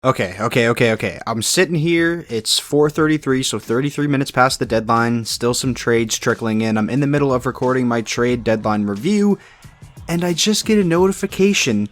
Okay. I'm sitting here. It's 4:33, so 33 minutes past the deadline. Still some trades trickling in. I'm in the middle of recording my trade deadline review, and I just get a notification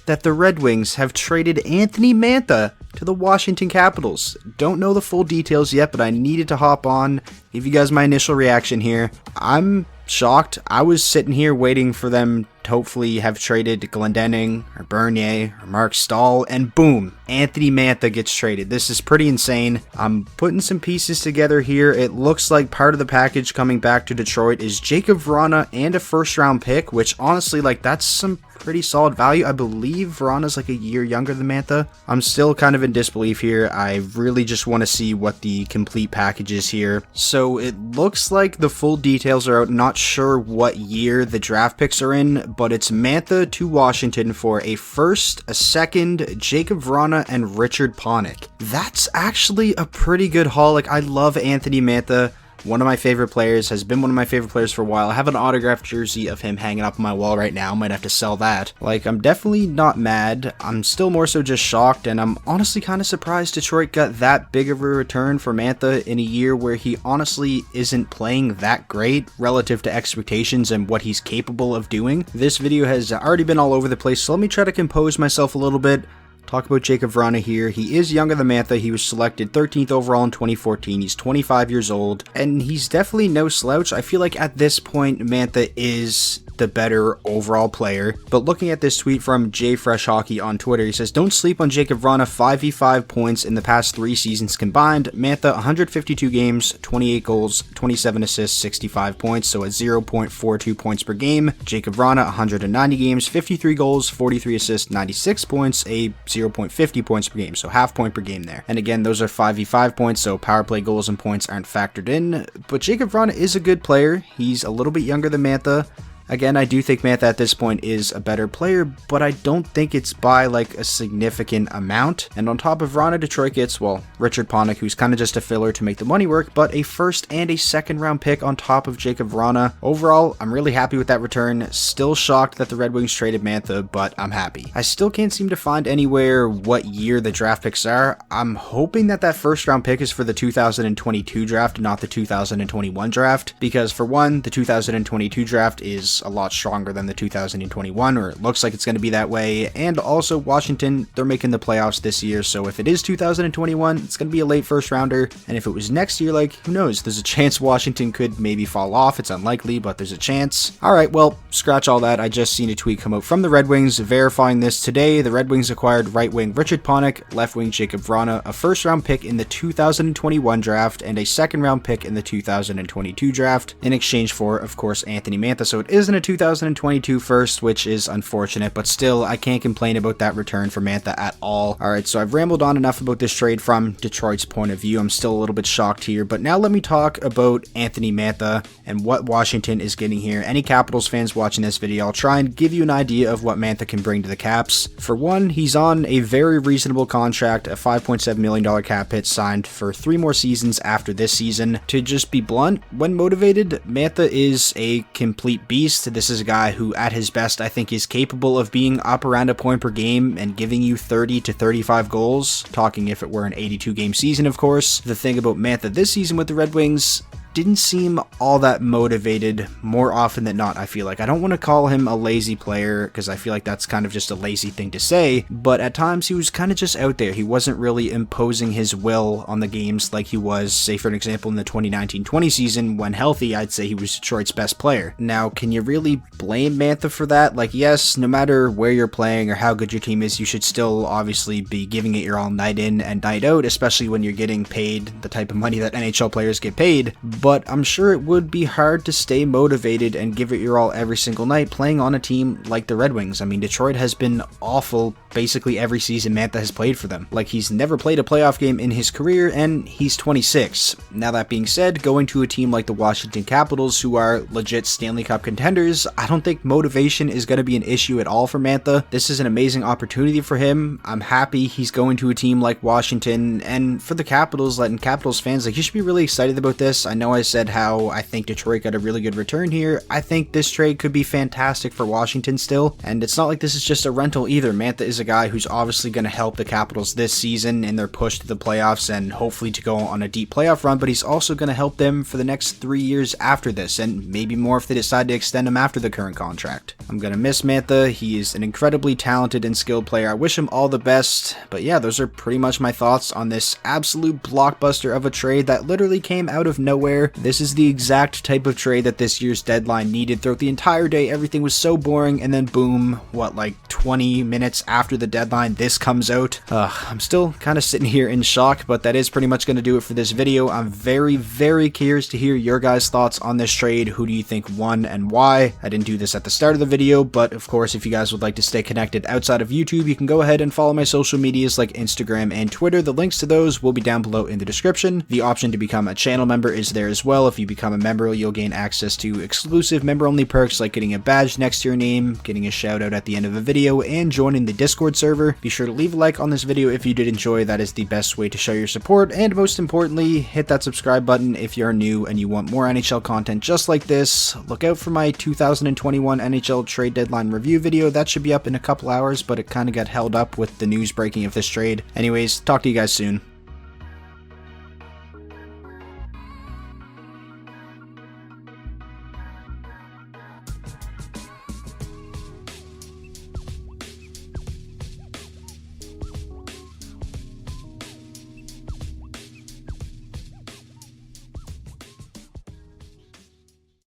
that the Red Wings have traded Anthony Mantha to the Washington Capitals. Don't know the full details yet, but I needed to hop on, give you guys my initial reaction here. I'm shocked. I was sitting here waiting for them to hopefully have traded Glendening or Bernier or Mark Stahl, and boom, Anthony Mantha gets traded. This is pretty insane. I'm putting some pieces together here. It looks like part of the package coming back to Detroit is Jacob Vrana and a first round pick, which honestly, that's some pretty solid value. I believe Vrana's a year younger than Mantha. I'm still kind of in disbelief here. I really just want to see what the complete package is here. So it looks like the full details are out. Not sure what year the draft picks are in, but it's Mantha to Washington for a first, a second, Jacob Vrana, and Richard Panik. That's actually a pretty good haul. I love Anthony Mantha. One of my favorite players, has been one of my favorite players for a while. I have an autographed jersey of him hanging up on my wall right now. Might have to sell that. I'm definitely not mad. I'm still more so just shocked, and I'm honestly kind of surprised Detroit got that big of a return for Mantha in a year where he honestly isn't playing that great relative to expectations and what he's capable of doing. This video has already been all over the place, so let me try to compose myself a little bit. Talk about Jacob Vrana here. He is younger than Mantha. He was selected 13th overall in 2014. He's 25 years old, and he's definitely no slouch. I feel like at this point, Mantha is the better overall player. But looking at this tweet from JFreshHockey on Twitter, he says, "Don't sleep on Jacob Vrana, 5v5 points in the past 3 seasons combined. Mantha, 152 games, 28 goals, 27 assists, 65 points, so at 0.42 points per game. Jacob Vrana, 190 games, 53 goals, 43 assists, 96 points, a 0.50 points per game, so half point per game there. And again, those are 5v5 points, so power play goals and points aren't factored in. But Jacob Vrana is a good player. He's a little bit younger than Mantha. Again, I do think Mantha at this point is a better player, but I don't think it's by a significant amount. And on top of Vrana, Detroit gets, Richard Panik, who's kind of just a filler to make the money work, but a first and a second round pick on top of Jacob Vrana. Overall, I'm really happy with that return. Still shocked that the Red Wings traded Mantha, but I'm happy. I still can't seem to find anywhere what year the draft picks are. I'm hoping that first round pick is for the 2022 draft, not the 2021 draft, because for one, the 2022 draft is a lot stronger than the 2021, or it looks like it's going to be that way. And also Washington, they're making the playoffs this year, so if it is 2021, it's going to be a late first rounder. And if it was next year, who knows, there's a chance Washington could maybe fall off. It's unlikely, but there's a chance. Alright, scratch all that. I just seen a tweet come out from the Red Wings verifying this today. The Red Wings acquired right wing Richard Panik, left wing Jacob Vrana, a first round pick in the 2021 draft, and a second round pick in the 2022 draft in exchange for, of course, Anthony Mantha. So it isn't a 2022 first, which is unfortunate, but still, I can't complain about that return for Mantha at all. Alright, so I've rambled on enough about this trade from Detroit's point of view. I'm still a little bit shocked here, but now let me talk about Anthony Mantha and what Washington is getting here. Any Capitals fans watching this video, I'll try and give you an idea of what Mantha can bring to the Caps. For one, he's on a very reasonable contract, a $5.7 million cap hit signed for 3 more seasons after this season. To just be blunt, when motivated, Mantha is a complete beast. This is a guy who, at his best, I think is capable of being up around a point per game and giving you 30 to 35 goals, talking if it were an 82-game season, of course. The thing about Mantha this season with the Red Wings, didn't seem all that motivated more often than not, I feel like. I don't want to call him a lazy player, because I feel like that's kind of just a lazy thing to say, but at times he was kind of just out there. He wasn't really imposing his will on the games like he was, say for an example, in the 2019-20 season. When healthy, I'd say he was Detroit's best player. Now, can you really blame Mantha for that? Yes, no matter where you're playing or how good your team is, you should still obviously be giving it your all night in and night out, especially when you're getting paid the type of money that NHL players get paid. But I'm sure it would be hard to stay motivated and give it your all every single night playing on a team like the Red Wings. I mean, Detroit has been awful basically every season Mantha has played for them. He's never played a playoff game in his career, and he's 26. Now, that being said, going to a team like the Washington Capitals, who are legit Stanley Cup contenders, I don't think motivation is going to be an issue at all for Mantha. This is an amazing opportunity for him. I'm happy he's going to a team like Washington, and for the Capitals, and Capitals fans, you should be really excited about this. I know I said how I think Detroit got a really good return here. I think this trade could be fantastic for Washington still, and it's not like this is just a rental either. Mantha is a guy who's obviously going to help the Capitals this season in their push to the playoffs and hopefully to go on a deep playoff run, but he's also going to help them for the next 3 years after this, and maybe more if they decide to extend him after the current contract. I'm going to miss Mantha. He is an incredibly talented and skilled player. I wish him all the best, but yeah, those are pretty much my thoughts on this absolute blockbuster of a trade that literally came out of nowhere. This is the exact type of trade that this year's deadline needed. Throughout the entire day, everything was so boring, and then boom, what, like 20 minutes after the deadline, this comes out. I'm still kind of sitting here in shock, but that is pretty much going to do it for this video. I'm very, very curious to hear your guys' thoughts on this trade. Who do you think won and why? I didn't do this at the start of the video, but of course, if you guys would like to stay connected outside of YouTube, you can go ahead and follow my social medias like Instagram and Twitter. The links to those will be down below in the description. The option to become a channel member is there as well. If you become a member, you'll gain access to exclusive member-only perks like getting a badge next to your name, getting a shout out at the end of a video, and joining the Discord server. Be sure to leave a like on this video if you did enjoy. That is the best way to show your support, and most importantly, hit that subscribe button if you're new and you want more NHL content just like this. Look out for my 2021 NHL trade deadline review video. That should be up in a couple hours, but it kind of got held up with the news breaking of this trade. Anyways, talk to you guys soon.